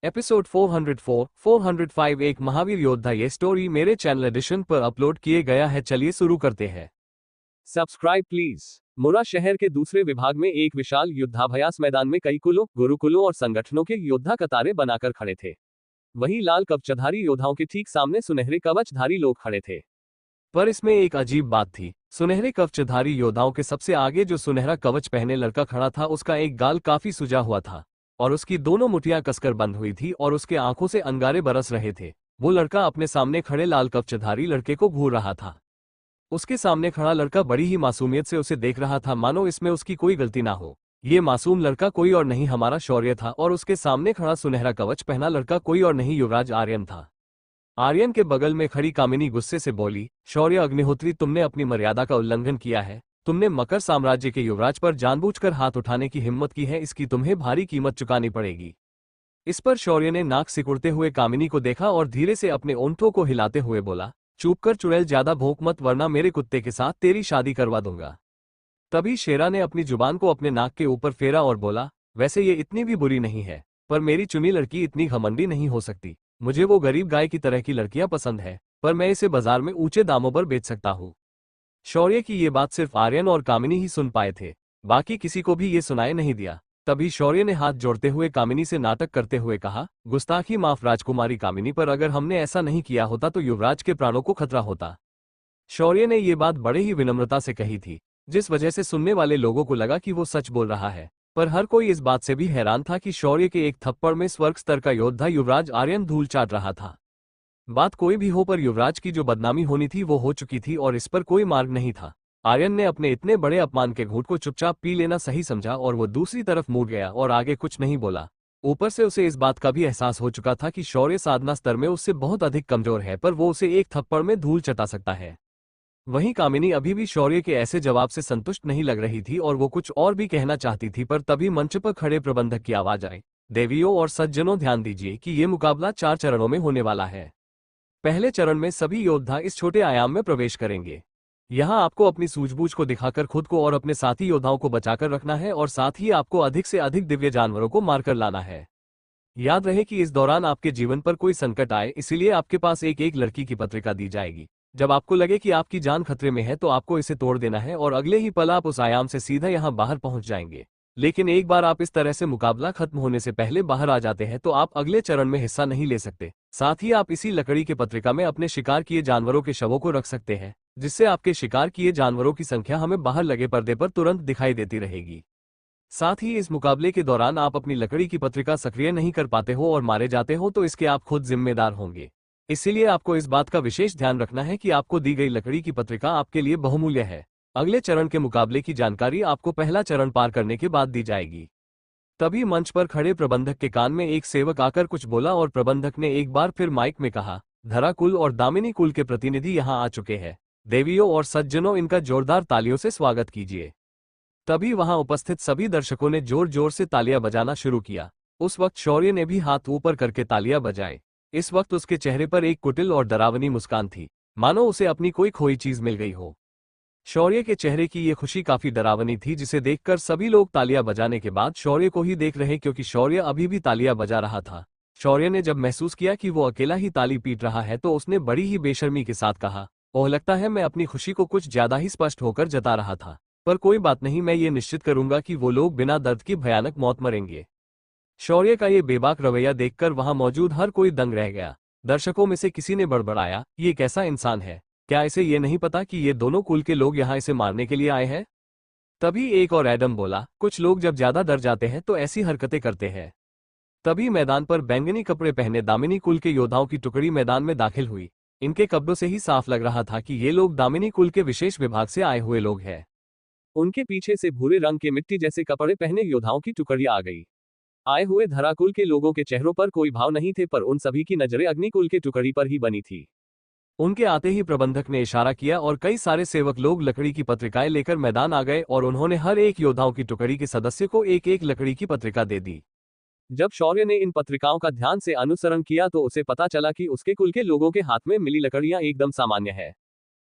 Episode 404, 405 एक महावीर योद्धा। ये स्टोरी मेरे चैनल एडिशन पर अपलोड किए गया है। चलिए शुरू करते हैं। Subscribe please. मुरा शहर के दूसरे विभाग में एक विशाल युद्धाभ्यास मैदान में कई कुलों, गुरुकुलों और संगठनों के योद्धा कतारें बनाकर खड़े थे। वहीं लाल कवचधारी योद्धाओं के ठीक सामने सुनहरे कवचधारी लोग खड़े थे। पर इसमें एक अजीब बात थी। सुनहरे कवचधारी योद्धाओं के सबसे आगे जो सुनहरा कवच पहने लड़का खड़ा था, उसका एक गाल काफी सूजा हुआ था और उसकी दोनों मुठियां कसकर बंद हुई थी और उसके आंखों से अंगारे बरस रहे थे। वो लड़का अपने सामने खड़े लाल कवचधारी लड़के को घूर रहा था। उसके सामने खड़ा लड़का बड़ी ही मासूमियत से उसे देख रहा था, मानो इसमें उसकी कोई गलती ना हो। ये मासूम लड़का कोई और नहीं हमारा शौर्य था और उसके सामने खड़ा सुनहरा कवच पहना लड़का कोई और नहीं युवराज आर्यन था। आर्यन के बगल में खड़ी कामिनी गुस्से से बोली, शौर्य अग्निहोत्री, तुमने अपनी मर्यादा का उल्लंघन किया है। तुमने मकर साम्राज्य के युवराज पर जानबूझकर हाथ उठाने की हिम्मत की है। इसकी तुम्हें भारी कीमत चुकानी पड़ेगी। इस पर शौर्य ने नाक सिकुड़ते हुए कामिनी को देखा और धीरे से अपने ओंठों को हिलाते हुए बोला, चुप कर चुड़ैल, ज्यादा भौंक मत वरना मेरे कुत्ते के साथ तेरी शादी करवा दूंगा। तभी शेरा ने अपनी जुबान को अपने नाक के ऊपर फेरा और बोला, वैसे ये इतनी भी बुरी नहीं है, पर मेरी चुनी लड़की इतनी घमंडी नहीं हो सकती। मुझे वो गरीब गाय की तरह की लड़कियां पसंद है, पर मैं इसे बाजार में ऊंचे दामों पर बेच सकता हूँ। शौर्य की ये बात सिर्फ आर्यन और कामिनी ही सुन पाए थे, बाकी किसी को भी ये सुनाई नहीं दिया। तभी शौर्य ने हाथ जोड़ते हुए कामिनी से नाटक करते हुए कहा, गुस्ताखी माफ राजकुमारी कामिनी, पर अगर हमने ऐसा नहीं किया होता तो युवराज के प्राणों को खतरा होता। शौर्य ने ये बात बड़े ही विनम्रता से कही थी, जिस वजह से सुनने वाले लोगों को लगा कि वो सच बोल रहा है। पर हर कोई इस बात से भी हैरान था कि शौर्य के एक थप्पड़ में स्वर्ग स्तर का योद्धा युवराज आर्यन धूल चाट रहा था। बात कोई भी हो, पर युवराज की जो बदनामी होनी थी वो हो चुकी थी और इस पर कोई मार्ग नहीं था। आर्यन ने अपने इतने बड़े अपमान के घूंट को चुपचाप पी लेना सही समझा और वो दूसरी तरफ मुड़ गया और आगे कुछ नहीं बोला। ऊपर से उसे इस बात का भी एहसास हो चुका था कि शौर्य साधना स्तर में उससे बहुत अधिक कमजोर है, पर वो उसे एक थप्पड़ में धूल चटा सकता है। वहीं कामिनी अभी भी शौर्य के ऐसे जवाब से संतुष्ट नहीं लग रही थी और वो कुछ और भी कहना चाहती थी, पर तभी मंच पर खड़े प्रबंधक की आवाज आई, देवियों और सज्जनों, ध्यान दीजिए कि ये मुकाबला 4 चरणों में होने वाला है। पहले चरण में सभी योद्धा इस छोटे आयाम में प्रवेश करेंगे। यहाँ आपको अपनी सूझबूझ को दिखाकर खुद को और अपने साथी योद्धाओं को बचाकर रखना है और साथ ही आपको अधिक से अधिक दिव्य जानवरों को मारकर लाना है। याद रहे कि इस दौरान आपके जीवन पर कोई संकट आए, इसीलिए आपके पास एक एक लड़की की पत्रिका दी जाएगी। जब आपको लगे कि आपकी जान खतरे में है तो आपको इसे तोड़ देना है और अगले ही पल आप उस आयाम से सीधा यहाँ बाहर पहुंच जाएंगे। लेकिन एक बार आप इस तरह से मुकाबला खत्म होने से पहले बाहर आ जाते हैं तो आप अगले चरण में हिस्सा नहीं ले सकते। साथ ही आप इसी लकड़ी की पत्रिका में अपने शिकार किए जानवरों के शवों को रख सकते हैं, जिससे आपके शिकार किए जानवरों की संख्या हमें बाहर लगे पर्दे पर तुरंत दिखाई देती रहेगी। साथ ही इस मुकाबले के दौरान आप अपनी लकड़ी की पत्रिका सक्रिय नहीं कर पाते हो और मारे जाते हो तो इसके आप खुद जिम्मेदार होंगे। इसीलिए आपको इस बात का विशेष ध्यान रखना है कि आपको दी गई लकड़ी की पत्रिका आपके लिए बहुमूल्य है। अगले चरण के मुकाबले की जानकारी आपको पहला चरण पार करने के बाद दी जाएगी। तभी मंच पर खड़े प्रबंधक के कान में एक सेवक आकर कुछ बोला और प्रबंधक ने एक बार फिर माइक में कहा, धरा कुल और दामिनी कुल के प्रतिनिधि यहाँ आ चुके हैं। देवियों और सज्जनों, इनका जोरदार तालियों से स्वागत कीजिए। तभी वहां उपस्थित सभी दर्शकों ने जोर जोर से तालियां बजाना शुरू किया। उस वक्त शौर्य ने भी हाथ ऊपर करके तालियां बजाए। इस वक्त उसके चेहरे पर एक कुटिल और डरावनी मुस्कान थी, मानो उसे अपनी कोई खोई चीज मिल गई हो। शौर्य के चेहरे की ये खुशी काफी डरावनी थी, जिसे देखकर सभी लोग तालियां बजाने के बाद शौर्य को ही देख रहे, क्योंकि शौर्य अभी भी तालियां बजा रहा था। शौर्य ने जब महसूस किया कि वो अकेला ही ताली पीट रहा है तो उसने बड़ी ही बेशर्मी के साथ कहा, ओह, लगता है मैं अपनी खुशी को कुछ ज्यादा ही स्पष्ट होकर जता रहा था, पर कोई बात नहीं, मैं ये निश्चित करूंगा कि वो लोग बिना दर्द की भयानक मौत मरेंगे। शौर्य का ये बेबाक रवैया देखकर वहां मौजूद हर कोई दंग रह गया। दर्शकों में से किसी ने बड़बड़ाया, ये कैसा इंसान है, क्या इसे ये नहीं पता कि ये दोनों कुल के लोग यहाँ इसे मारने के लिए आए हैं? तभी एक और एडम बोला, कुछ लोग जब ज्यादा डर जाते हैं तो ऐसी हरकतें करते हैं। तभी मैदान पर बैंगनी कपड़े पहने दामिनी कुल के योद्धाओं की टुकड़ी मैदान में दाखिल हुई। इनके कपड़ों से ही साफ लग रहा था कि ये लोग दामिनी कुल के विशेष विभाग से आए हुए लोग हैं। उनके पीछे से भूरे रंग के मिट्टी जैसे कपड़े पहने योद्धाओं की टुकड़ी आ गई। आए हुए धराकुल के लोगों के चेहरों पर कोई भाव नहीं थे, पर उन सभी की नजरें अग्निकुल के टुकड़ी पर ही बनी थी। उनके आते ही प्रबंधक ने इशारा किया और कई सारे सेवक लोग लकड़ी की पत्रिकाएं लेकर मैदान आ गए और उन्होंने हर एक योद्धाओं की टुकड़ी के सदस्य को एक एक लकड़ी की पत्रिका दे दी। जब शौर्य ने इन पत्रिकाओं का ध्यान से अनुसरण किया तो उसे पता चला कि उसके कुल के लोगों के हाथ में मिली लकड़ियां एकदम सामान्य है।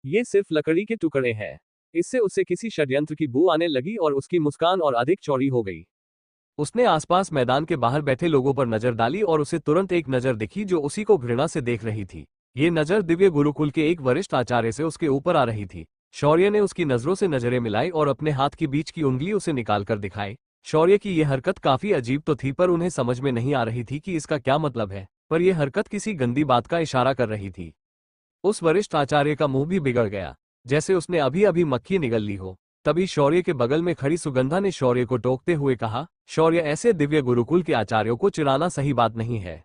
ये सिर्फ लकड़ी के टुकड़े हैं। इससे उसे किसी षड्यंत्र की बू आने लगी और उसकी मुस्कान और अधिक चौड़ी हो गई। उसने आसपास मैदान के बाहर बैठे लोगों पर नजर डाली और उसे तुरंत एक नजर दिखी जो उसी को घृणा से देख रही थी। ये नजर दिव्य गुरुकुल के एक वरिष्ठ आचार्य से उसके ऊपर आ रही थी। शौर्य ने उसकी नजरों से नजरें मिलाई और अपने हाथ की बीच की उंगली उसे निकालकर दिखाई। शौर्य की यह हरकत काफी अजीब तो थी, पर उन्हें समझ में नहीं आ रही थी कि इसका क्या मतलब है, पर यह हरकत किसी गंदी बात का इशारा कर रही थी। उस वरिष्ठ आचार्य का मुंह भी बिगड़ गया, जैसे उसने अभी अभी मक्खी निगल ली हो। तभी शौर्य के बगल में खड़ी सुगंधा ने शौर्य को टोकते हुए कहा, शौर्य, ऐसे दिव्य गुरुकुल के आचार्यों को चिढ़ाना सही बात नहीं है।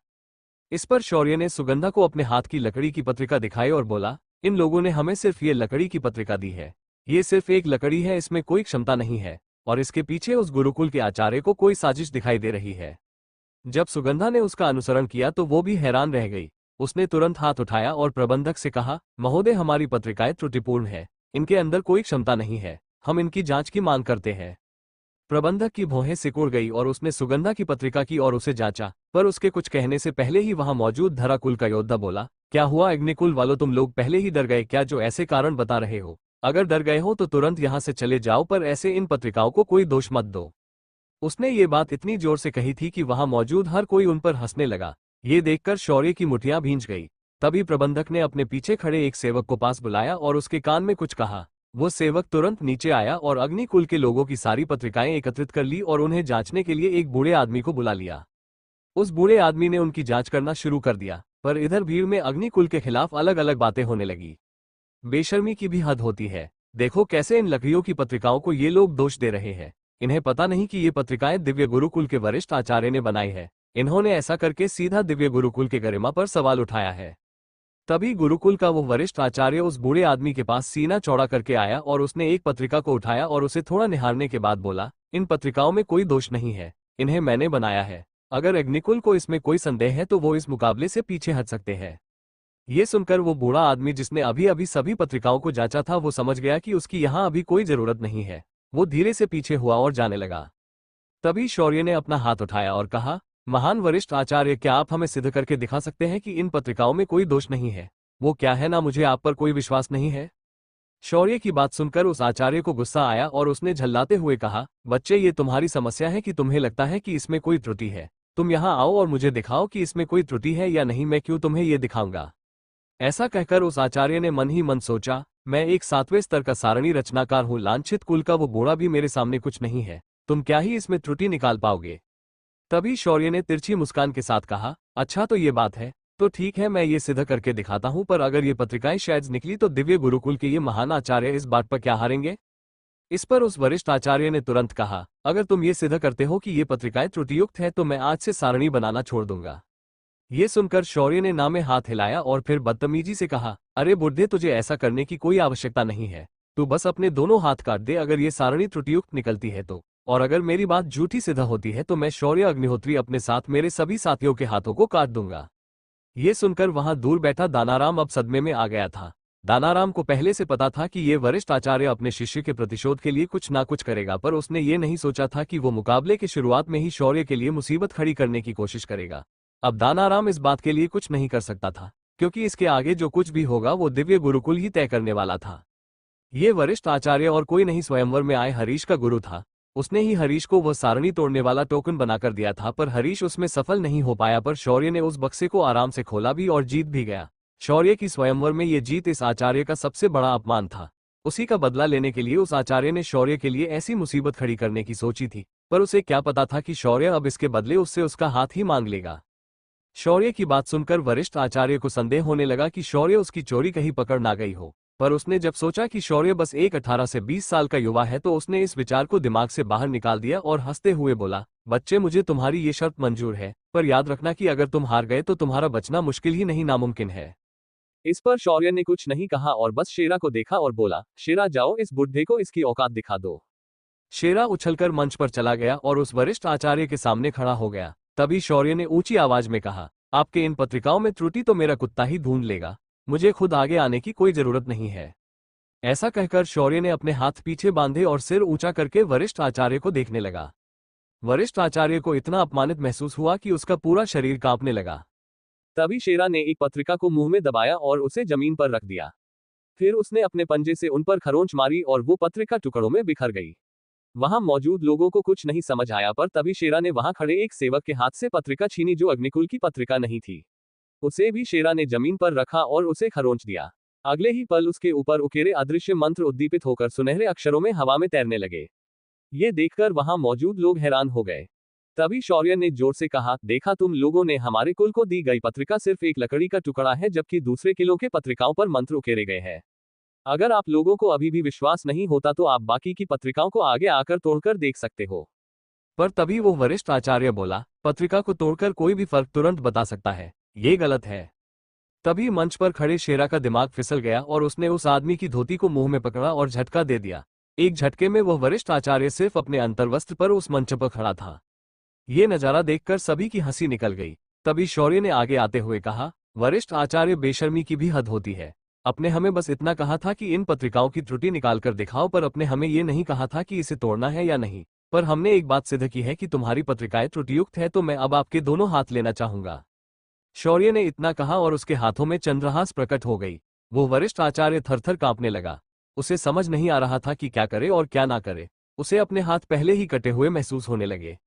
इस पर शौर्य ने सुगंधा को अपने हाथ की लकड़ी की पत्रिका दिखाई और बोला, इन लोगों ने हमें सिर्फ ये लकड़ी की पत्रिका दी है। ये सिर्फ एक लकड़ी है, इसमें कोई क्षमता नहीं है, और इसके पीछे उस गुरुकुल के आचार्य को कोई साजिश दिखाई दे रही है। जब सुगंधा ने उसका अनुसरण किया तो वो भी हैरान रह गई। उसने तुरंत हाथ उठाया और प्रबंधक से कहा, महोदय, हमारी पत्रिकाएं त्रुटिपूर्ण है, इनके अंदर कोई क्षमता नहीं है, हम इनकी जांच की मांग करते हैं। प्रबंधक की भौहें सिकुड़ गई और उसने सुगंधा की पत्रिका की और उसे जांचा, पर उसके कुछ कहने से पहले ही वहां मौजूद धराकुल का योद्धा बोला, क्या हुआ अग्निकुल वालों, तुम लोग पहले ही डर गए क्या जो ऐसे कारण बता रहे हो? अगर डर गए हो तो तुरंत यहां से चले जाओ, पर ऐसे इन पत्रिकाओं को कोई दोष मत दो। उसने ये बात इतनी जोर से कही थी कि वहां मौजूद हर कोई उन पर हंसने लगा। ये देखकर शौर्य की मुठियां भींच गई। तभी प्रबंधक ने अपने पीछे खड़े एक सेवक को पास बुलाया और उसके कान में कुछ कहा। वो सेवक तुरंत नीचे आया और अग्निकुल के लोगों की सारी पत्रिकाएं एकत्रित कर ली और उन्हें जांचने के लिए एक बूढ़े आदमी को बुला लिया। उस बूढ़े आदमी ने उनकी जांच करना शुरू कर दिया, पर इधर भीड़ में अग्निकुल के खिलाफ अलग अलग बातें होने लगी। बेशर्मी की भी हद होती है, देखो कैसे इन लकड़ियों की पत्रिकाओं को ये लोग दोष दे रहे हैं। इन्हें पता नहीं कि ये पत्रिकाएं दिव्य गुरुकुल के वरिष्ठ आचार्य ने बनाई है। इन्होंने ऐसा करके सीधा दिव्य गुरुकुल के गरिमा पर सवाल उठाया है। तभी गुरुकुल का वो वरिष्ठ आचार्य उस बूढ़े आदमी के पास सीना चौड़ा करके आया और उसने एक पत्रिका को उठाया और उसे थोड़ा निहारने के बाद बोला, इन पत्रिकाओं में कोई दोष नहीं है, इन्हें मैंने बनाया है। अगर अग्निकुल को इसमें कोई संदेह है तो वो इस मुकाबले से पीछे हट सकते हैं। ये सुनकर वो बूढ़ा आदमी जिसने अभी अभी सभी पत्रिकाओं को जांचा था, वो समझ गया कि उसकी यहाँ अभी कोई जरूरत नहीं है। वो धीरे से पीछे हुआ और जाने लगा। तभी शौर्य ने अपना हाथ उठाया और कहा, महान वरिष्ठ आचार्य, क्या आप हमें सिद्ध करके दिखा सकते हैं कि इन पत्रिकाओं में कोई दोष नहीं है? वो क्या है ना, मुझे आप पर कोई विश्वास नहीं है? शौर्य की बात सुनकर उस आचार्य को गुस्सा आया और उसने झल्लाते हुए कहा, बच्चे, ये तुम्हारी समस्या है कि तुम्हें लगता है कि इसमें कोई त्रुटि है। तुम यहाँ आओ और मुझे दिखाओ कि इसमें कोई त्रुटि है या नहीं, मैं क्यों तुम्हें ये दिखाऊंगा। ऐसा कहकर उस आचार्य ने मन ही मन सोचा, मैं एक 7वें स्तर का सारणी रचनाकार हूँ, लांछित कुल का वो बूढ़ा भी मेरे सामने कुछ नहीं है, तुम क्या ही इसमें त्रुटि निकाल पाओगे। तभी शौर्य ने तिरछी मुस्कान के साथ कहा, अच्छा तो ये बात है, तो ठीक है, मैं ये सिद्ध करके दिखाता हूं, पर अगर ये पत्रिकाएं शायद निकली तो दिव्य गुरुकुल के ये महान आचार्य इस बात पर क्या हारेंगे? इस पर उस वरिष्ठ आचार्य ने तुरंत कहा, अगर तुम ये सिद्ध करते हो कि ये पत्रिकाएं त्रुटियुक्त है तो मैं आज से सारणी बनाना छोड़ दूंगा। ये सुनकर शौर्य ने ना में हाथ हिलाया और फिर बदतमीजी से कहा, अरे बुड्ढे, तुझे ऐसा करने की कोई आवश्यकता नहीं है, तू बस अपने दोनों हाथ काट दे अगर ये सारणी त्रुटियुक्त निकलती है तो, और अगर मेरी बात झूठी सिद्ध होती है तो मैं शौर्य अग्निहोत्री अपने साथ मेरे सभी साथियों के हाथों को काट दूंगा। ये सुनकर वहां दूर बैठा दानाराम अब सदमे में आ गया था। दानाराम को पहले से पता था कि ये वरिष्ठ आचार्य अपने शिष्य के प्रतिशोध के लिए कुछ ना कुछ करेगा, पर उसने ये नहीं सोचा था कि वो मुकाबले की शुरुआत में ही शौर्य के लिए मुसीबत खड़ी करने की कोशिश करेगा। अब दानाराम इस बात के लिए कुछ नहीं कर सकता था, क्योंकि इसके आगे जो कुछ भी होगा वो दिव्य गुरुकुल ही तय करने वाला था। ये वरिष्ठ आचार्य और कोई नहीं स्वयंवर में आए हरीश का गुरु था। उसने ही हरीश को वह सारणी तोड़ने वाला टोकन बनाकर दिया था, पर हरीश उसमें सफल नहीं हो पाया। पर शौर्य ने उस बक्से को आराम से खोला भी और जीत भी गया। शौर्य की स्वयंवर में ये जीत इस आचार्य का सबसे बड़ा अपमान था। उसी का बदला लेने के लिए उस आचार्य ने शौर्य के लिए ऐसी मुसीबत खड़ी करने की सोची थी, पर उसे क्या पता था कि शौर्य अब इसके बदले उससे उसका हाथ ही मांग लेगा। शौर्य की बात सुनकर वरिष्ठ आचार्य को संदेह होने लगा कि शौर्य उसकी चोरी कहीं पकड़ ना गई हो, पर उसने जब सोचा कि शौर्य बस एक 18 से 20 साल का युवा है तो उसने इस विचार को दिमाग से बाहर निकाल दिया और हंसते हुए बोला, बच्चे, मुझे तुम्हारी ये शर्त मंजूर है, पर याद रखना कि अगर तुम हार गए तो तुम्हारा बचना मुश्किल ही नहीं नामुमकिन है। इस पर शौर्य ने कुछ नहीं कहा और बस शेरा को देखा और बोला, शेरा, जाओ इस बुड्ढे को इसकी औकात दिखा दो। शेरा उछलकर मंच पर चला गया और उस वरिष्ठ आचार्य के सामने खड़ा हो गया। तभी शौर्य ने ऊंची आवाज में कहा, आपके इन पत्रिकाओं में त्रुटि तो मेरा कुत्ता ही ढूंढ लेगा, मुझे खुद आगे आने की कोई जरूरत नहीं है। ऐसा कहकर शौर्य ने अपने हाथ पीछे बांधे और सिर ऊंचा करके वरिष्ठ आचार्य को देखने लगा। वरिष्ठ आचार्य को इतना अपमानित महसूस हुआ कि उसका पूरा शरीर कांपने लगा। तभी शेरा ने एक पत्रिका को मुंह में दबाया और उसे जमीन पर रख दिया। फिर उसने अपने पंजे से उन पर खरोंच मारी और वो पत्रिका टुकड़ों में बिखर गई। वहां मौजूद लोगों को कुछ नहीं समझ आया, पर तभी शेरा ने वहां खड़े एक सेवक के हाथ से पत्रिका छीनी जो अग्निकुल की पत्रिका नहीं थी। उसे भी शेरा ने जमीन पर रखा और उसे खरोंच दिया। अगले ही पल उसके ऊपर उकेरे अदृश्य मंत्र उद्दीपित होकर सुनहरे अक्षरों में हवा में तैरने लगे। ये देखकर वहां मौजूद लोग हैरान हो गए। तभी शौर्य ने जोर से कहा, देखा, तुम लोगों ने हमारे कुल को दी गई पत्रिका सिर्फ एक लकड़ी का टुकड़ा है, जबकि दूसरे किलों के पत्रिकाओं पर मंत्र उकेरे गए हैं। अगर आप लोगों को अभी भी विश्वास नहीं होता तो आप बाकी की पत्रिकाओं को आगे आकर तोड़कर देख सकते हो। पर तभी वो वरिष्ठ आचार्य बोला, पत्रिका को तोड़कर कोई भी फर्क तुरंत बता सकता है, ये गलत है। तभी मंच पर खड़े शेरा का दिमाग फिसल गया और उसने उस आदमी की धोती को मुंह में पकड़ा और झटका दे दिया। एक झटके में वह वरिष्ठ आचार्य सिर्फ अपने अंतर्वस्त्र पर उस मंच पर खड़ा था। ये नजारा देखकर सभी की हंसी निकल गई। तभी शौर्य ने आगे आते हुए कहा, वरिष्ठ आचार्य, बेशर्मी की भी हद होती है। अपने हमें बस इतना कहा था कि इन पत्रिकाओं की त्रुटि निकालकर दिखाओ, पर अपने हमें ये नहीं कहा था कि इसे तोड़ना है या नहीं। पर हमने एक बात सिद्ध की है कि तुम्हारी पत्रिकाएं त्रुटियुक्त है, तो मैं अब आपके दोनों हाथ लेना चाहूंगा। शौर्य ने इतना कहा और उसके हाथों में चंद्रहास प्रकट हो गई। वो वरिष्ठ आचार्य थरथर कांपने लगा। उसे समझ नहीं आ रहा था कि क्या करे और क्या ना करे। उसे अपने हाथ पहले ही कटे हुए महसूस होने लगे।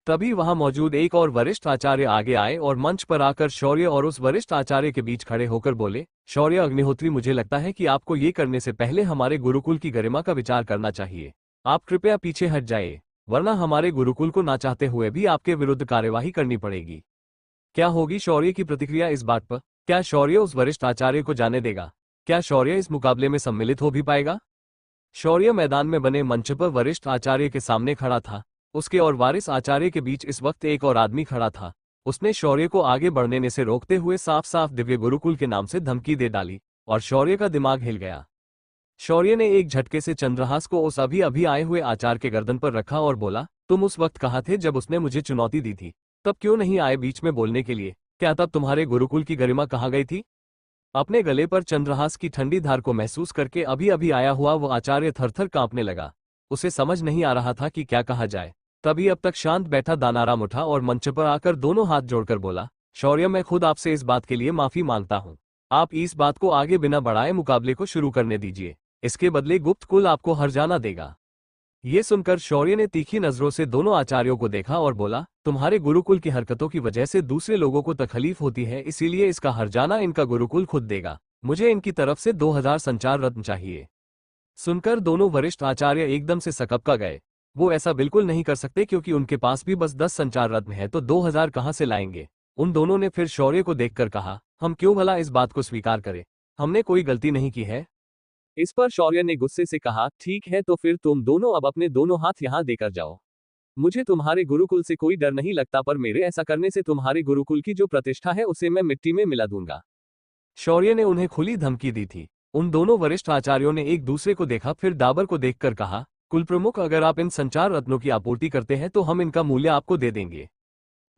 तभी वहां मौजूद एक और वरिष्ठ आचार्य आगे आए और मंच पर आकर शौर्य और उस वरिष्ठ आचार्य के बीच खड़े होकर बोले, शौर्य अग्निहोत्री, मुझे लगता है कि आपको ये करने से पहले हमारे गुरुकुल की गरिमा का विचार करना चाहिए। आप कृपया पीछे हट जाइए, वरना हमारे गुरुकुल को ना चाहते हुए भी आपके विरुद्ध कार्यवाही करनी पड़ेगी। क्या होगी शौर्य की प्रतिक्रिया इस बात पर? क्या शौर्य उस वरिष्ठ आचार्य को जाने देगा? क्या शौर्य इस मुकाबले में सम्मिलित हो भी पाएगा? शौर्य मैदान में बने मंच पर वरिष्ठ आचार्य के सामने खड़ा था। उसके और वारिस आचार्य के बीच इस वक्त एक और आदमी खड़ा था। उसने शौर्य को आगे बढ़ने से रोकते हुए साफ साफ दिव्य गुरुकुल के नाम से धमकी दे डाली और शौर्य का दिमाग हिल गया। शौर्य ने एक झटके से चंद्रहास को उस अभी अभी आए हुए आचार्य के गर्दन पर रखा और बोला, तुम उस वक्त कहाँ थे जब उसने मुझे चुनौती दी थी? तब क्यों नहीं आए बीच में बोलने के लिए? क्या तब तुम्हारे गुरुकुल की गरिमा कहाँ गई थी? अपने गले पर चंद्रहास की ठंडी धार को महसूस करके अभी अभी आया हुआ वो आचार्य थरथर कांपने लगा। उसे समझ नहीं आ रहा था कि क्या कहा जाए। तभी अब तक शांत बैठा दानाराम उठा और मंच पर आकर दोनों हाथ जोड़कर बोला, शौर्य, मैं खुद आपसे इस बात के लिए माफी मांगता हूँ। आप इस बात को आगे बिना बढ़ाए मुकाबले को शुरू करने दीजिए। इसके बदले गुप्त कुल आपको हर्जाना देगा। ये सुनकर शौर्य ने तीखी नजरों से दोनों आचार्यों को देखा और बोला, तुम्हारे गुरुकुल की हरकतों की वजह से दूसरे लोगों को तकलीफ होती है, इसीलिए इसका हर्जाना इनका गुरुकुल खुद देगा। मुझे इनकी तरफ से 2000 संचार रत्न चाहिए। सुनकर दोनों वरिष्ठ आचार्य एकदम से सकपका गए। वो ऐसा बिल्कुल नहीं कर सकते क्योंकि उनके पास भी बस 10 संचार रत्न है, तो 2000 कहां से लाएंगे। उन दोनों ने फिर शौर्य को देखकर कहा, हम क्यों भला इस बात को स्वीकार करें? हमने कोई गलती नहीं की है। इस पर शौर्य ने गुस्से से कहा, ठीक है, तो फिर तुम दोनों अब अपने दोनों हाथ यहां देकर जाओ। मुझे तुम्हारे गुरुकुल से कोई डर नहीं लगता, पर मेरे ऐसा करने से तुम्हारे गुरुकुल की जो प्रतिष्ठा है उसे मैं मिट्टी में मिला दूंगा। शौर्य ने उन्हें खुली धमकी दी थी। उन दोनों वरिष्ठ आचार्यों ने एक दूसरे को देखा, फिर डाबर को देखकर कहा, कुल प्रमुख, अगर आप इन संचार रत्नों की आपूर्ति करते हैं तो हम इनका मूल्य आपको दे देंगे।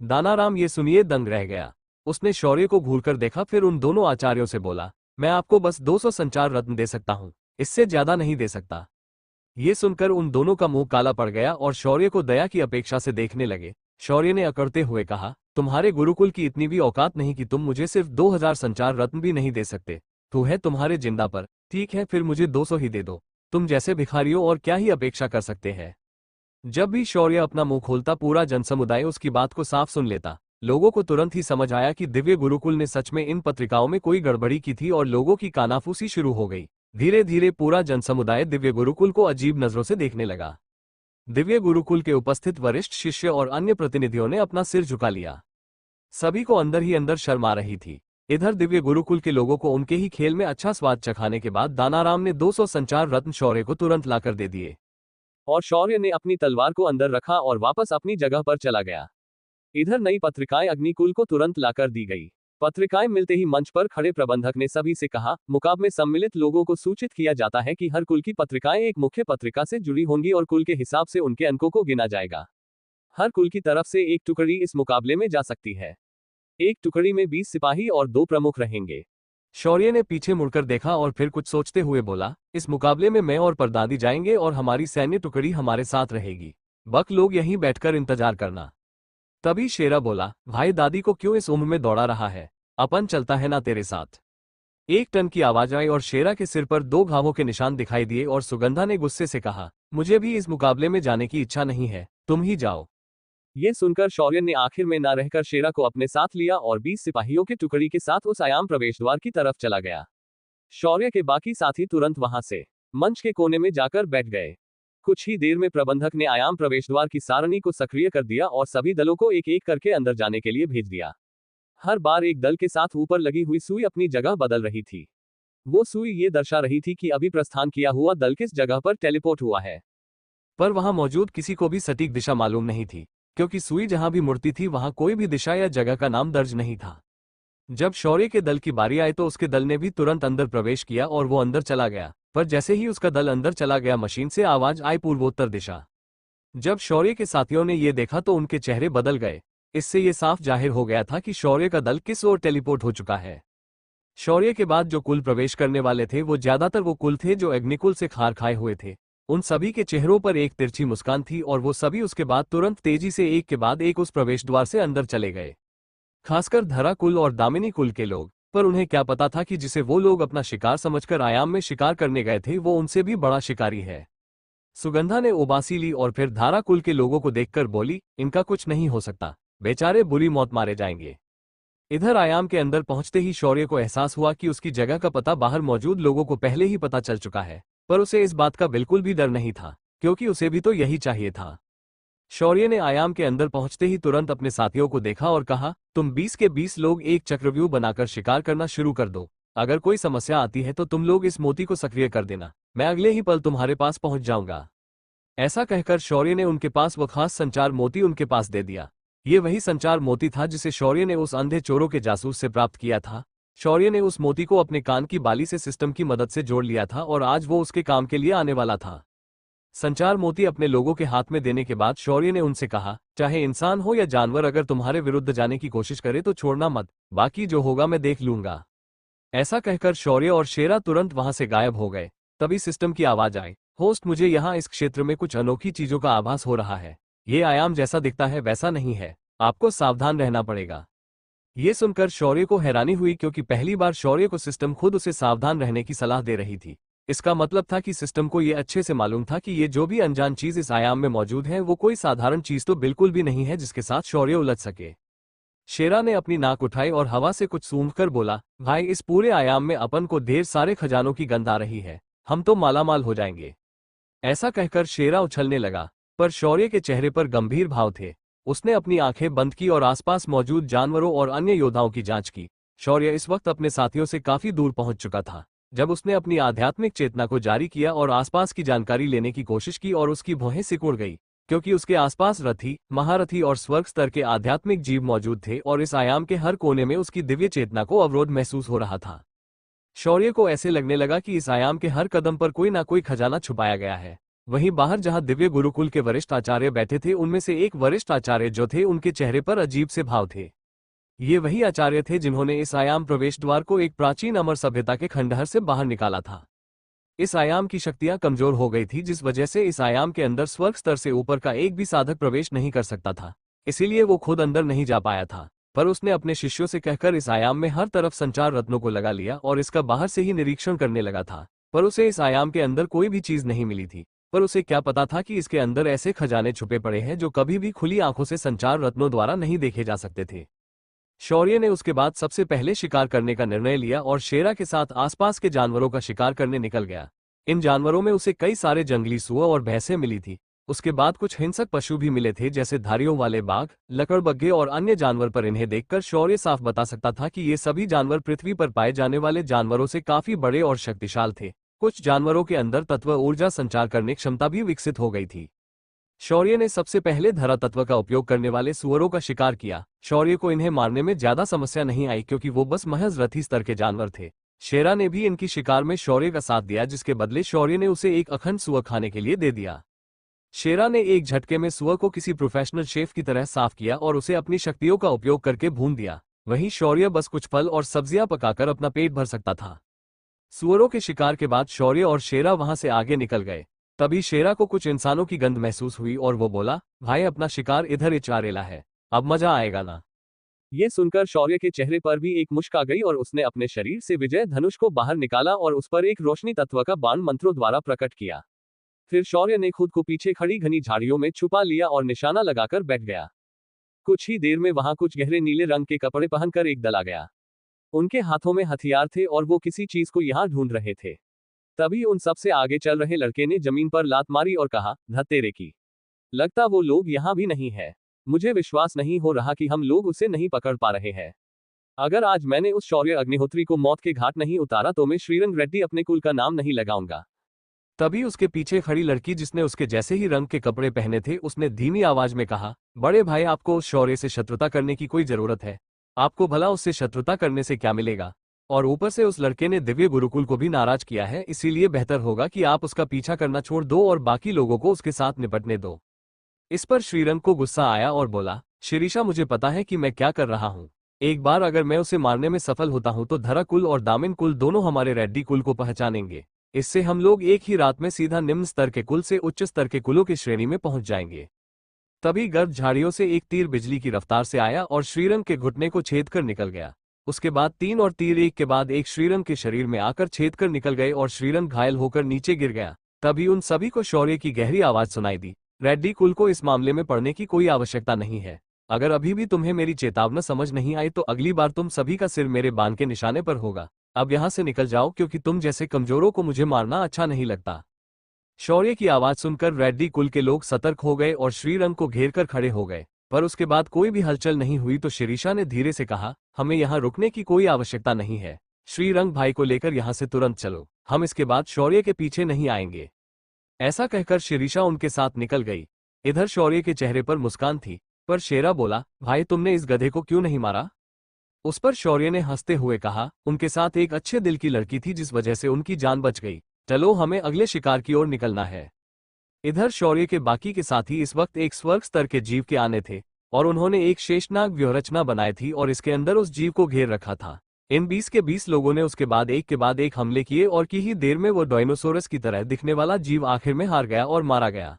दानाराम ये सुनिए दंग रह गया। उसने शौर्य को घूरकर देखा, फिर उन दोनों आचार्यों से बोला, मैं आपको बस 200 संचार रत्न दे सकता हूं, इससे ज्यादा नहीं दे सकता। ये सुनकर उन दोनों का मुंह काला पड़ गया और शौर्य को दया की अपेक्षा से देखने लगे। शौर्य ने अकड़ते हुए कहा, तुम्हारे गुरुकुल की इतनी भी औकात नहीं कि तुम मुझे सिर्फ 2000 संचार रत्न भी नहीं दे सकते। तो है तुम्हारे जिंदा पर। ठीक है, फिर मुझे 200 ही दे दो। तुम जैसे भिखारियों और क्या ही अपेक्षा कर सकते हैं। जब भी शौर्य अपना मुंह खोलता, पूरा जनसमुदाय उसकी बात को साफ सुन लेता। लोगों को तुरंत ही समझ आया कि दिव्य गुरुकुल ने सच में इन पत्रिकाओं में कोई गड़बड़ी की थी और लोगों की कानाफूसी शुरू हो गई। धीरे धीरे पूरा जनसमुदाय दिव्य गुरुकुल को अजीब नजरों से देखने लगा। दिव्य गुरुकुल के उपस्थित वरिष्ठ शिष्य और अन्य प्रतिनिधियों ने अपना सिर झुका लिया। सभी को अंदर ही अंदर शर्म आ रही थी। इधर दिव्य गुरुकुल के लोगों को उनके ही खेल में अच्छा स्वाद चखाने के बाद दानाराम ने 200 संचार रत्न शौर्य को तुरंत लाकर दे दिए और शौर्य ने अपनी तलवार को अंदर रखा और वापस अपनी जगह पर चला गया। इधर नई पत्रिकाएं अग्निकुल को तुरंत लाकर दी गई। पत्रिकाएं मिलते ही मंच पर खड़े प्रबंधक ने सभी से कहा, मुकाबले में सम्मिलित लोगों को सूचित किया जाता है कि हर कुल की पत्रिकाएं एक मुख्य पत्रिका से जुड़ी होंगी और कुल के हिसाब से उनके अंकों को गिना जाएगा। हर कुल की तरफ से एक टुकड़ी इस मुकाबले में जा सकती है। एक टुकड़ी में 20 सिपाही और 2 प्रमुख रहेंगे। शौर्य ने पीछे मुड़कर देखा और फिर कुछ सोचते हुए बोला, इस मुकाबले में मैं और परदादी जाएंगे और हमारी सैन्य टुकड़ी हमारे साथ रहेगी। बक लोग यहीं बैठकर इंतजार करना। तभी शेरा बोला, भाई, दादी को क्यों इस उम्र में दौड़ा रहा है? अपन चलता है ना तेरे साथ। 1 टन की आवाज आई और शेरा के सिर पर 2 घावों के निशान दिखाई दिए और सुगंधा ने गुस्से से कहा, मुझे भी इस मुकाबले में जाने की इच्छा नहीं है, तुम ही जाओ। ये सुनकर शौर्य ने आखिर में न रहकर शेरा को अपने साथ लिया और 20 सिपाहियों की टुकड़ी के साथ उस आयाम प्रवेश द्वार की तरफ चला गया। शौर्य के बाकी साथी तुरंत वहां से मंच के कोने में जाकर बैठ गए। कुछ ही देर में प्रबंधक ने आयाम प्रवेश द्वार की सारणी को सक्रिय कर दिया और सभी दलों को एक एक करके अंदर जाने के लिए भेज दिया। हर बार एक दल के साथ ऊपर लगी हुई सुई अपनी जगह बदल रही थी। वो सुई ये दर्शा रही थी कि अभी प्रस्थान किया हुआ दल किस जगह पर टेलीपोर्ट हुआ है। पर वहां मौजूद किसी को भी सटीक दिशा मालूम नहीं थी, क्योंकि सुई जहां भी मुड़ती थी वहां कोई भी दिशा या जगह का नाम दर्ज नहीं था। जब शौर्य के दल की बारी आई तो उसके दल ने भी तुरंत अंदर प्रवेश किया और वो अंदर चला गया, पर जैसे ही उसका दल अंदर चला गया मशीन से आवाज आई पूर्वोत्तर दिशा। जब शौर्य के साथियों ने ये देखा तो उनके चेहरे बदल गए। इससे ये साफ जाहिर हो गया था कि शौर्य का दल किस ओर टेलीपोर्ट हो चुका है। शौर्य के बाद जो कुल प्रवेश करने वाले थे वो ज्यादातर वो कुल थे जो अग्निकुल से खार खाए हुए थे। उन सभी के चेहरों पर एक तिरछी मुस्कान थी और वो सभी उसके बाद तुरंत तेजी से एक के बाद एक उस प्रवेश द्वार से अंदर चले गए। खासकर धरा कुल और दामिनी कुल के लोग, पर उन्हें क्या पता था कि जिसे वो लोग अपना शिकार समझकर आयाम में शिकार करने गए थे वो उनसे भी बड़ा शिकारी है। सुगंधा ने उबासी ली और फिर धारा कुल के लोगों को देखकर बोली, इनका कुछ नहीं हो सकता, बेचारे बुरी मौत मारे जाएंगे। इधर आयाम के अंदर पहुंचते ही शौर्य को एहसास हुआ कि उसकी जगह का पता बाहर मौजूद लोगों को पहले ही पता चल चुका है, पर उसे इस बात का बिल्कुल भी डर नहीं था, क्योंकि उसे भी तो यही चाहिए था। शौर्य ने आयाम के अंदर पहुंचते ही तुरंत अपने साथियों को देखा और कहा, तुम 20 के 20 लोग एक चक्रव्यूह बनाकर शिकार करना शुरू कर दो। अगर कोई समस्या आती है तो तुम लोग इस मोती को सक्रिय कर देना, मैं अगले ही पल तुम्हारे पास पहुंच जाऊंगा। ऐसा कहकर शौर्य ने उनके पास वो खास संचार मोती उनके पास दे दिया। ये वही संचार मोती था जिसे शौर्य ने उस अंधे चोरों के जासूस से प्राप्त किया था। शौर्य ने उस मोती को अपने कान की बाली से सिस्टम की मदद से जोड़ लिया था और आज वो उसके काम के लिए आने वाला था। संचार मोती अपने लोगों के हाथ में देने के बाद शौर्य ने उनसे कहा, चाहे इंसान हो या जानवर अगर तुम्हारे विरुद्ध जाने की कोशिश करे तो छोड़ना मत, बाकी जो होगा मैं देख लूंगा। ऐसा कहकर शौर्य और शेरा तुरंत वहां से गायब हो गए। तभी सिस्टम की आवाज आई, होस्ट मुझे यहाँ इस क्षेत्र में कुछ अनोखी चीजों का आभास हो रहा है। ये आयाम जैसा दिखता है वैसा नहीं है, आपको सावधान रहना पड़ेगा। ये सुनकर शौर्य को हैरानी हुई, क्योंकि पहली बार शौर्य को सिस्टम खुद उसे सावधान रहने की सलाह दे रही थी। इसका मतलब था कि सिस्टम को ये अच्छे से मालूम था कि ये जो भी अनजान चीज इस आयाम में मौजूद है वो कोई साधारण चीज तो बिल्कुल भी नहीं है जिसके साथ शौर्य उलझ सके। शेरा ने अपनी नाक उठाई और हवा से कुछ सूंघकर बोला, भाई इस पूरे आयाम में अपन को ढेर सारे खजानों की गंध आ रही है, हम तो मालामाल हो जाएंगे। ऐसा कहकर शेरा उछलने लगा, पर शौर्य के चेहरे पर गंभीर भाव थे। उसने अपनी आंखें बंद की और आसपास मौजूद जानवरों और अन्य योद्धाओं की जांच की। शौर्य इस वक्त अपने साथियों से काफी दूर पहुंच चुका था। जब उसने अपनी आध्यात्मिक चेतना को जारी किया और आसपास की जानकारी लेने की कोशिश की और उसकी भौहें सिकुड़ गई, क्योंकि उसके आसपास रथी, महारथी और स्वर्ग स्तर के आध्यात्मिक जीव मौजूद थे और इस आयाम के हर कोने में उसकी दिव्य चेतना को अवरोध महसूस हो रहा था। शौर्य को ऐसे लगने लगा कि इस आयाम के हर कदम पर कोई ना कोई खजाना छुपाया गया है। वहीं बाहर जहां दिव्य गुरुकुल के वरिष्ठ आचार्य बैठे थे उनमें से एक वरिष्ठ आचार्य जो थे उनके चेहरे पर अजीब से भाव थे। ये वही आचार्य थे जिन्होंने इस आयाम प्रवेश द्वार को एक प्राचीन अमर सभ्यता के खंडहर से बाहर निकाला था। इस आयाम की शक्तियां कमजोर हो गई थी, जिस वजह से इस आयाम के अंदर स्वर्ग स्तर से ऊपर का एक भी साधक प्रवेश नहीं कर सकता था। इसीलिए वो खुद अंदर नहीं जा पाया था, पर उसने अपने शिष्यों से कहकर इस आयाम में हर तरफ संचार रत्नों को लगा लिया और इसका बाहर से ही निरीक्षण करने लगा था। पर उसे इस आयाम के अंदर कोई भी चीज नहीं मिली थी, पर उसे क्या पता था कि इसके अंदर ऐसे खजाने छुपे पड़े हैं जो कभी भी खुली आंखों से संचार रत्नों द्वारा नहीं देखे जा सकते थे। शौर्य ने उसके बाद सबसे पहले शिकार करने का निर्णय लिया और शेरा के साथ आसपास के जानवरों का शिकार करने निकल गया। इन जानवरों में उसे कई सारे जंगली सुअर और भैंसें मिली थी। उसके बाद कुछ हिंसक पशु भी मिले थे, जैसे धारियों वाले बाघ, लकड़बग्घे और अन्य जानवर। पर इन्हें देखकर शौर्य साफ बता सकता था कि ये सभी जानवर पृथ्वी पर पाए जाने वाले जानवरों से काफी बड़े और शक्तिशाली थे। कुछ जानवरों के अंदर तत्व ऊर्जा संचार करने की क्षमता भी विकसित हो गई थी। शौर्य ने सबसे पहले धरा तत्व का उपयोग करने वाले सुअरों का शिकार किया। शौर्य को इन्हें मारने में ज्यादा समस्या नहीं आई, क्योंकि वो बस महज रथी स्तर के जानवर थे। शेरा ने भी इनकी शिकार में शौर्य का साथ दिया, जिसके बदले शौर्य ने उसे एक अखंड सुअर खाने के लिए दे दिया। शेरा ने एक झटके में सुअर को किसी प्रोफेशनल शेफ की तरह साफ किया और उसे अपनी शक्तियों का उपयोग करके भून दिया। वहीं शौर्य बस कुछ फल और सब्जियां पकाकर अपना पेट भर सकता था। सुअरों के शिकार के बाद शौर्य और शेरा वहां से आगे निकल गए। तभी शेरा को कुछ इंसानों की गंध महसूस हुई और वो बोला, भाई अपना शिकार इधर ही चारेला है, अब मजा आएगा ना। ये सुनकर शौर्य के चेहरे पर भी एक मुस्क आ गई और उसने अपने शरीर से विजय धनुष को बाहर निकाला और उस पर एक रोशनी तत्व का बाण मंत्रों द्वारा प्रकट किया। फिर शौर्य ने खुद को पीछे खड़ी घनी झाड़ियों में छुपा लिया और निशाना लगाकर बैठ गया। कुछ ही देर में वहां कुछ गहरे नीले रंग के कपड़े पहनकर एक दल आ गया। उनके हाथों में हथियार थे और वो किसी चीज को यहां ढूंढ रहे थे। तभी उन सबसे आगे चल रहे लड़के ने जमीन पर लात मारी और कहा, धत्तेरे की, लगता वो लोग यहां भी नहीं है। मुझे विश्वास नहीं हो रहा कि हम लोग उसे नहीं पकड़ पा रहे हैं। अगर आज मैंने उस शौर्य अग्निहोत्री को मौत के घाट नहीं उतारा तो मैं श्रीरंग रेड्डी अपने कुल का नाम नहीं लगाऊंगा। तभी उसके पीछे खड़ी लड़की जिसने उसके जैसे ही रंग के कपड़े पहने थे, उसने धीमी आवाज में कहा, बड़े भाई, आपको उस शौर्य से शत्रुता करने की कोई जरूरत है? आपको भला उससे शत्रुता करने से क्या मिलेगा? और ऊपर से उस लड़के ने दिव्य गुरुकुल को भी नाराज किया है, इसीलिए बेहतर होगा कि आप उसका पीछा करना छोड़ दो और बाकी लोगों को उसके साथ निपटने दो। इस पर श्रीरंग को गुस्सा आया और बोला, शिरीषा, मुझे पता है कि मैं क्या कर रहा हूँ। एक बार अगर मैं उसे मारने में सफल होता हूँ तो धरा कुल और दामिन कुल दोनों हमारे रेड्डी कुल को पहचानेंगे। इससे हम लोग एक ही रात में सीधा निम्न स्तर के कुल से उच्च स्तर के कुलों की श्रेणी में पहुंच जाएंगे। तभी गर्भ झाड़ियों से एक तीर बिजली की रफ्तार से आया और श्रीरंग के घुटने को छेद कर निकल गया। उसके बाद 3 और तीर एक के बाद एक श्रीरंग के शरीर में आकर छेद कर निकल गए और श्रीरंग घायल होकर नीचे गिर गया। तभी उन सभी को शौर्य की गहरी आवाज सुनाई दी, रेड्डी कुल को इस मामले में पड़ने की कोई आवश्यकता नहीं है। अगर अभी भी तुम्हें मेरी चेतावनी समझ नहीं आई तो अगली बार तुम सभी का सिर मेरे बाण के निशाने पर होगा। अब यहां से निकल जाओ, क्योंकि तुम जैसे कमजोरों को मुझे मारना अच्छा नहीं लगता। शौर्य की आवाज सुनकर रेड्डी कुल के लोग सतर्क हो गए और श्रीरंग को घेर कर खड़े हो गए, पर उसके बाद कोई भी हलचल नहीं हुई। तो शिरीषा ने धीरे से कहा, हमें यहाँ रुकने की कोई आवश्यकता नहीं है। श्रीरंग भाई को लेकर यहाँ से तुरंत चलो, हम इसके बाद शौर्य के पीछे नहीं आएंगे। ऐसा कहकर शिरीषा उनके साथ निकल गई। इधर शौर्य के चेहरे पर मुस्कान थी, पर शेरा बोला, भाई तुमने इस गधे को क्यों नहीं मारा? उस पर शौर्य ने हंसते हुए कहा, उनके साथ एक अच्छे दिल की लड़की थी जिस वजह से उनकी जान बच गई। चलो, हमें अगले शिकार की ओर निकलना है। इधर शौर्य के बाकी के साथी इस वक्त एक स्वर्ग स्तर के जीव के आने थे और उन्होंने एक शेषनाग व्यूहरचना बनाई थी और इसके अंदर उस जीव को घेर रखा था। इन 20 के 20 लोगों ने उसके बाद एक हमले किए और की ही देर में वो डायनासोरस की तरह दिखने वाला जीव आखिर में हार गया और मारा गया।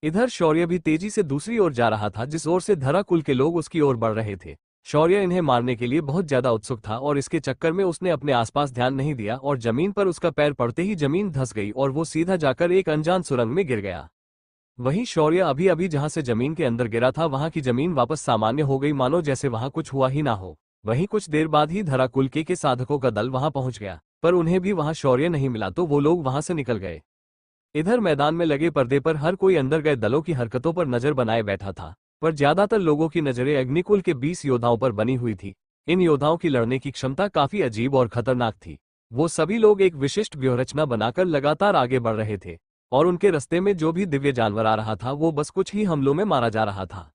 इधर शौर्य भी तेजी से दूसरी ओर जा रहा था, जिस ओर से धरा कुल के लोग उसकी ओर बढ़ रहे थे। शौर्य इन्हें मारने के लिए बहुत ज्यादा उत्सुक था और इसके चक्कर में उसने अपने आसपास ध्यान नहीं दिया और जमीन पर उसका पैर पड़ते ही जमीन धंस गई और वो सीधा जाकर एक अनजान सुरंग में गिर गया। वहीं शौर्य अभी अभी जहां से जमीन के अंदर गिरा था वहां की जमीन वापस सामान्य हो गई, मानो जैसे वहां कुछ हुआ ही ना हो। वहीं कुछ देर बाद ही धरा कुल के साधकों का दल वहां पहुंच गया, पर उन्हें भी वहां शौर्य नहीं मिला तो वो लोग वहां से निकल गए। इधर मैदान में लगे पर्दे पर हर कोई अंदर गए दलों की हरकतों पर नजर बनाए बैठा था, पर ज्यादातर लोगों की नजरें अग्निकुल के 20 योद्धाओं पर बनी हुई थी। इन योद्धाओं की लड़ने की क्षमता काफी अजीब और खतरनाक थी। वो सभी लोग एक विशिष्ट व्यूहरचना बनाकर लगातार आगे बढ़ रहे थे और उनके रास्ते में जो भी दिव्य जानवर आ रहा था वो बस कुछ ही हमलों में मारा जा रहा था।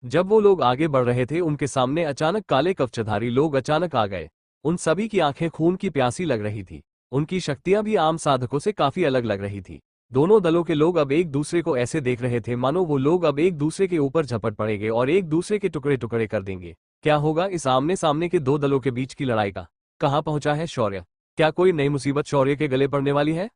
जब वो लोग आगे बढ़ रहे थे उनके सामने अचानक काले कवचधारी लोग अचानक आ गए। उन सभी की आंखें खून की प्यासी लग रही थी। उनकी शक्तियां भी आम साधकों से काफी अलग लग रही थी। दोनों दलों के लोग अब एक दूसरे को ऐसे देख रहे थे मानो वो लोग अब एक दूसरे के ऊपर झपट पड़ेंगे और एक दूसरे के टुकड़े टुकड़े कर देंगे। क्या होगा इस आमने सामने के दो दलों के बीच की लड़ाई का? कहां पहुंचा है शौर्य? क्या कोई नई मुसीबत शौर्य के गले पड़ने वाली है?